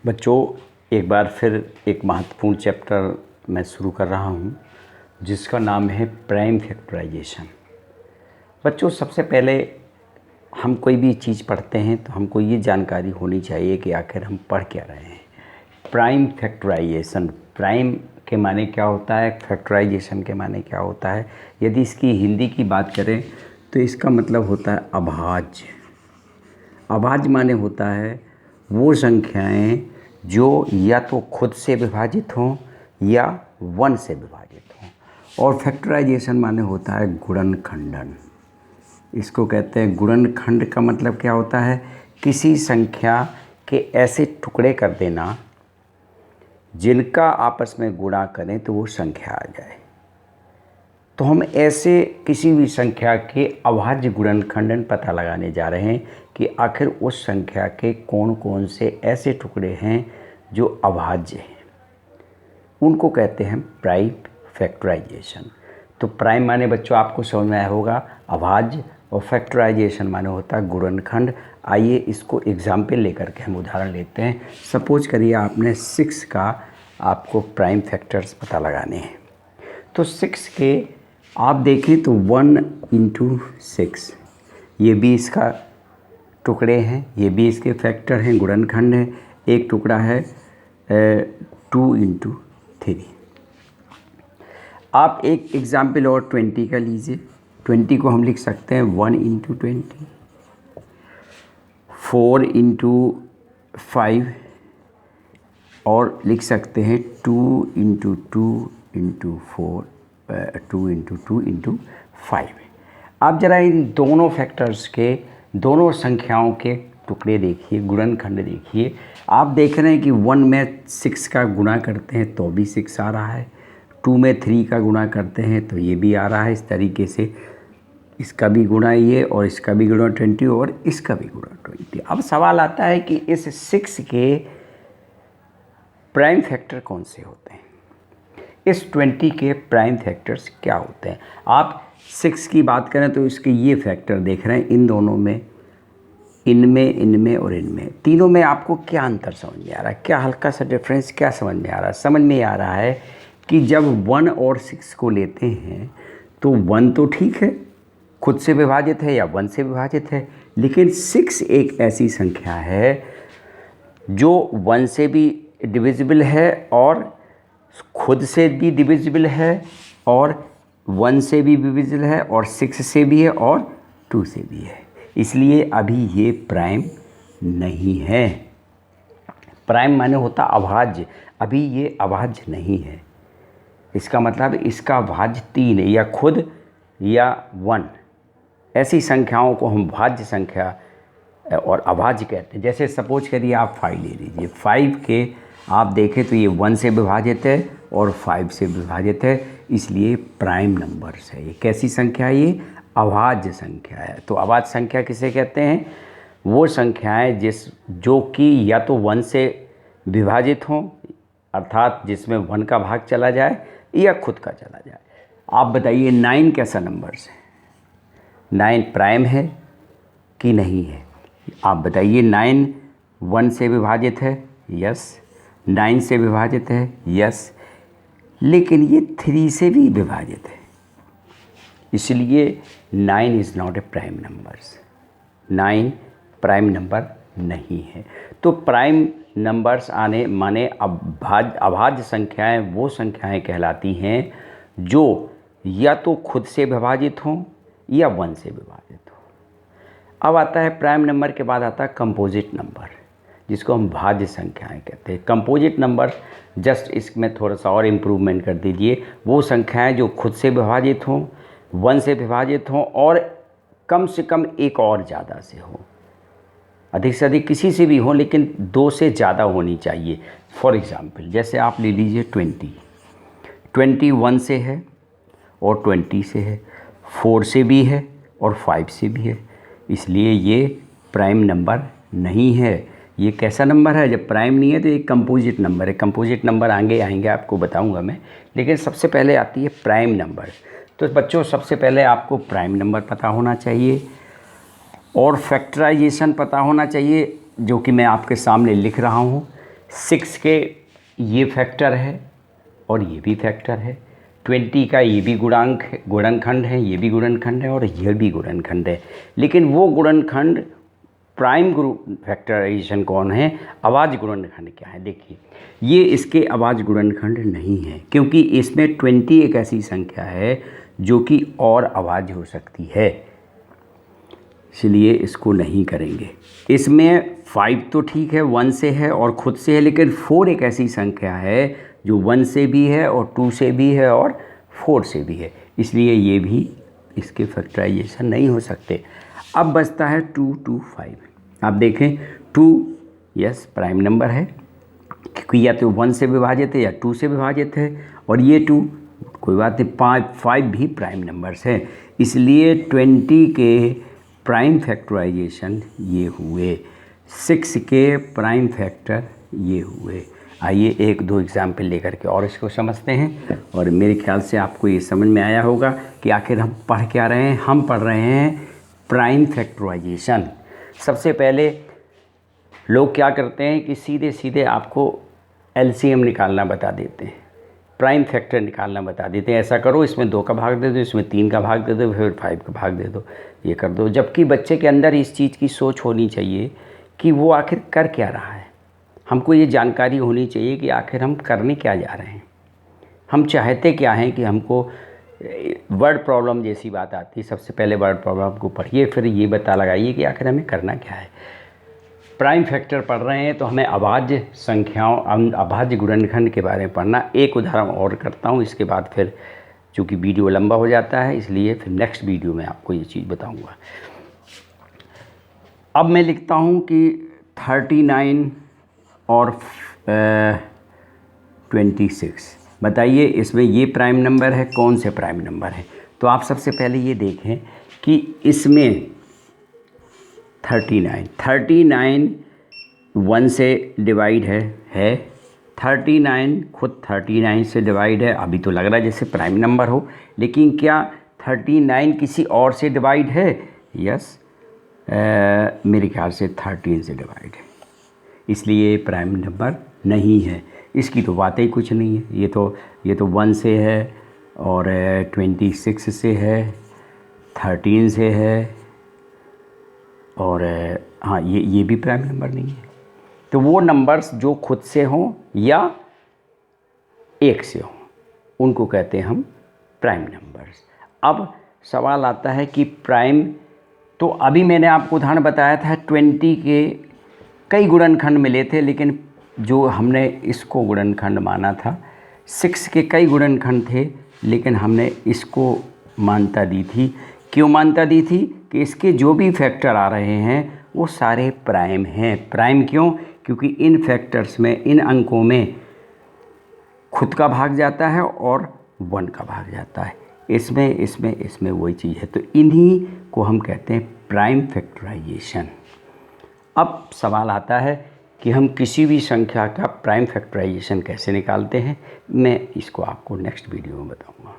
बच्चों, एक बार फिर एक महत्वपूर्ण चैप्टर मैं शुरू कर रहा हूँ जिसका नाम है प्राइम फैक्टराइजेशन। बच्चों, सबसे पहले हम कोई भी चीज़ पढ़ते हैं तो हमको ये जानकारी होनी चाहिए कि आखिर हम पढ़ क्या रहे हैं। प्राइम फैक्टराइजेशन, प्राइम के माने क्या होता है, फैक्टराइजेशन के माने क्या होता है। यदि इसकी हिंदी की बात करें तो इसका मतलब होता है अभाज्य। अभाज्य माने होता है वो संख्याएं जो या तो खुद से विभाजित हों या 1 से विभाजित हों। और फैक्टराइजेशन माने होता है गुणनखंडन। इसको कहते हैं गुणनखंड। का मतलब क्या होता है, किसी संख्या के ऐसे टुकड़े कर देना जिनका आपस में गुणा करें तो वो संख्या आ जाए। तो हम ऐसे किसी भी संख्या के अभाज्य गुणनखंडन पता लगाने जा रहे हैं कि आखिर उस संख्या के कौन कौन से ऐसे टुकड़े हैं जो अभाज्य हैं। उनको कहते हैं प्राइम फैक्टराइजेशन। तो प्राइम माने बच्चों आपको समझ में आया होगा अभाज्य, और फैक्टराइजेशन माने होता है गुणनखंड। आइए इसको एग्जाम्पल लेकर के हम उदाहरण लेते हैं। सपोज करिए आपने 6 का आपको प्राइम फैक्टर्स पता लगाने हैं। तो 6 के आप देखें तो 1 × 6 ये भी इसका टुकड़े हैं, ये भी इसके फैक्टर हैं, गुणनखंड है। एक टुकड़ा है 2 × 3। आप एक एग्जाम्पल और 20 का लीजिए। 20 को हम लिख सकते हैं 1 × 20, 4 × 5, और लिख सकते हैं 2 × 2 × 4, 2 × 2 × 5। आप ज़रा इन दोनों फैक्टर्स के, दोनों संख्याओं के टुकड़े देखिए, गुणनखंड देखिए। आप देख रहे हैं कि 1 में 6 का गुणा करते हैं तो भी 6 आ रहा है, 2 में 3 का गुणा करते हैं तो ये भी आ रहा है। इस तरीके से इसका भी गुणा ये, और इसका भी गुणा 20, और इसका भी गुणा 20। अब सवाल आता है कि इस 6 के प्राइम फैक्टर कौन से होते हैं, इस 20 के प्राइम फैक्टर्स क्या होते हैं। आप 6 की बात करें तो इसके ये फैक्टर देख रहे हैं, इन दोनों में, इनमें और इनमें, तीनों में आपको क्या अंतर समझ में आ रहा है, क्या हल्का सा डिफरेंस क्या समझ में आ रहा है। समझ में आ रहा है कि जब 1 और 6 को लेते हैं तो 1 तो ठीक है, खुद से विभाजित है या 1 से विभाजित है, लेकिन 6 एक ऐसी संख्या है जो 1 से भी डिविजिबल है, और खुद से भी डिविजिबल है, और 1 से भी डिविजिबल है, और 6 से भी है, और 2 से भी है। इसलिए अभी ये प्राइम नहीं है। प्राइम माने होता अभाज्य, अभी ये अभाज्य नहीं है। इसका मतलब इसका भाज्य 3 है, या खुद या 1। ऐसी संख्याओं को हम भाज्य संख्या और अभाज्य कहते हैं। जैसे सपोज करिए आप 5 ले लीजिए। 5 के आप देखें तो ये 1 से विभाजित है और 5 से विभाजित है, इसलिए प्राइम नंबर्स है। ये कैसी संख्या है, ये अभाज्य संख्या है। तो अभाज्य संख्या किसे कहते हैं, वो संख्याएं जो कि या तो 1 से विभाजित हों, अर्थात जिसमें 1 का भाग चला जाए, या खुद का चला जाए। आप बताइए 9 कैसा नंबर्स है, 9 प्राइम है कि नहीं है। आप बताइए 9 1 से विभाजित है, यस। 9 से विभाजित है, यस, लेकिन ये 3 से भी विभाजित है, इसलिए 9 is not a prime numbers. 9 prime number नहीं है। तो प्राइम नंबर्स आने माने अभाज्य संख्याएं वो संख्याएं कहलाती हैं जो या तो खुद से विभाजित हों या 1 से विभाजित हो। अब आता है प्राइम नंबर के बाद आता है कंपोजिट नंबर, जिसको हम भाज्य संख्याएं कहते हैं। कंपोजिट नंबर, जस्ट इसमें थोड़ा सा और इम्प्रूवमेंट कर दीजिए। वो संख्याएं जो खुद से विभाजित हों, 1 से विभाजित हों, और कम से कम एक और ज़्यादा से हो, अधिक से अधिक किसी से भी हो, लेकिन 2 से ज़्यादा होनी चाहिए। फॉर एग्ज़ाम्पल जैसे आप ले लीजिए 20 1 से है और 20 से है, 4 से भी है और 5 से भी है, इसलिए ये प्राइम नंबर नहीं है। ये कैसा नंबर है, जब प्राइम नहीं है तो एक कंपोजिट नंबर है। कंपोजिट नंबर आगे आएंगे आपको बताऊंगा मैं, लेकिन सबसे पहले आती है प्राइम नंबर। तो बच्चों सबसे पहले आपको प्राइम नंबर पता होना चाहिए और फैक्टराइजेशन पता होना चाहिए, जो कि मैं आपके सामने लिख रहा हूँ। 6 के ये फैक्टर है और ये भी फैक्टर है, 20 का ये भी गुणनखंड है, ये भी गुणनखंड है और यह भी गुणनखंड है। लेकिन वो गुणनखंड प्राइम फैक्टराइजेशन कौन है, अभाज्य गुणनखंड क्या है? देखिए, ये इसके अभाज्य गुणनखंड नहीं है, क्योंकि इसमें 20 एक ऐसी संख्या है जो कि और अभाज्य हो सकती है, इसलिए इसको नहीं करेंगे। इसमें 5 तो ठीक है, 1 से है और खुद से है, लेकिन 4 एक ऐसी संख्या है जो 1 से भी है और 2 से भी है और 4 से भी है, इसलिए ये भी इसके फैक्टराइजेशन नहीं हो सकते। अब बचता है 2 2 5। आप देखें 2 यस प्राइम नंबर है, क्योंकि या तो 1 से विभाजित है या 2 से विभाजित है, और ये 2 कोई बात नहीं, 5 भी प्राइम नंबर्स हैं, इसलिए 20 के प्राइम फैक्टराइजेशन ये हुए, 6 के प्राइम फैक्टर ये हुए। आइए एक दो एग्जाम्पल लेकर के और इसको समझते हैं, और मेरे ख्याल से आपको ये समझ में आया होगा कि आखिर हम पढ़ क्या रहे हैं। हम पढ़ रहे हैं प्राइम फैक्टराइजेशन। सबसे पहले लोग क्या करते हैं कि सीधे सीधे आपको एलसीएम निकालना बता देते हैं, प्राइम फैक्टर निकालना बता देते हैं, ऐसा करो इसमें 2 का भाग दे दो, इसमें 3 का भाग दे दो, फिर 5 का भाग दे दो, ये कर दो। जबकि बच्चे के अंदर इस चीज़ की सोच होनी चाहिए कि वो आखिर कर क्या रहा है। हमको ये जानकारी होनी चाहिए कि आखिर हम करने क्या जा रहे हैं, हम चाहते क्या हैं। कि हमको वर्ड प्रॉब्लम जैसी बात आती है, सबसे पहले वर्ड प्रॉब्लम को पढ़िए, फिर ये बता लगाइए कि आखिर हमें करना क्या है। प्राइम फैक्टर पढ़ रहे हैं तो हमें अभाज्य संख्याओं, अभाज्य गुणनखंड के बारे में पढ़ना। एक उदाहरण और करता हूँ, इसके बाद फिर चूँकि वीडियो लंबा हो जाता है, इसलिए फिर नेक्स्ट वीडियो में आपको ये चीज़ बताऊँगा। अब मैं लिखता हूँ कि 39 और 26। बताइए इसमें ये प्राइम नंबर है, कौन से प्राइम नंबर है? तो आप सबसे पहले ये देखें कि इसमें 39 1 से डिवाइड है 39 खुद 39 से डिवाइड है। अभी तो लग रहा है जैसे प्राइम नंबर हो, लेकिन क्या 39 किसी और से डिवाइड है? यस, मेरे ख्याल से 13 से डिवाइड है, इसलिए प्राइम नंबर नहीं है। इसकी तो बात ही कुछ नहीं है। ये तो 1 से है और 26 से है, 13 से है, और हाँ ये भी प्राइम नंबर नहीं है। तो वो नंबर्स जो खुद से हों या 1 से हों, उनको कहते हैं हम प्राइम नंबर्स। अब सवाल आता है कि प्राइम, तो अभी मैंने आपको उदाहरण बताया था 20 के कई गुणनखंड मिले थे, लेकिन जो हमने इसको गुणनखंड माना था, 6 के कई गुणनखंड थे, लेकिन हमने इसको मान्यता दी थी। क्यों मान्यता दी थी? कि इसके जो भी फैक्टर आ रहे हैं वो सारे प्राइम हैं। प्राइम क्यों? क्योंकि इन फैक्टर्स में, इन अंकों में खुद का भाग जाता है और 1 का भाग जाता है। इसमें वही चीज़ है। तो इन्हीं को हम कहते हैं प्राइम फैक्टराइजेशन। अब सवाल आता है कि हम किसी भी संख्या का प्राइम फैक्टराइजेशन कैसे निकालते हैं। मैं इसको आपको नेक्स्ट वीडियो में बताऊंगा।